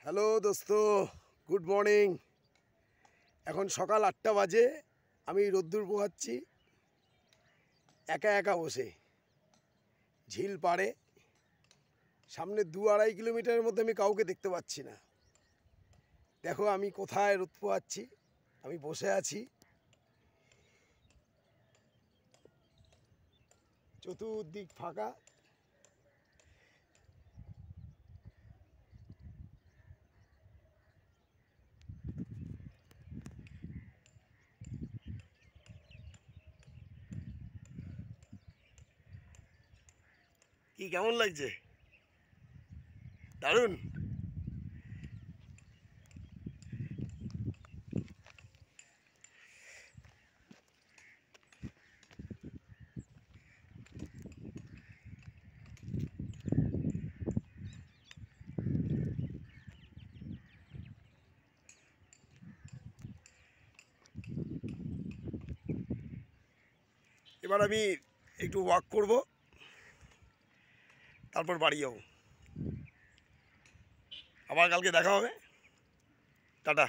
Hello দোস্ত, good morning. এখন সকাল 8টা বাজে। আমি রোদ্দুর পোহাচ্ছি একা একা বসে ঝিল পাড়ে। সামনে 2-2.5 কিলোমিটারের মধ্যে আমি কাউকে দেখতে পাচ্ছি না। দেখো আমি কোথায় রোদ পোহাচ্ছি। আমি বসে আছি, চতুর্দিক ফাঁকা। কি কেমন লাগছে? দারুণ। এবার আমি একটু ওয়াক করব, তারপর বাড়ি যাবো। আবার কালকে দেখা হবে। টাটা।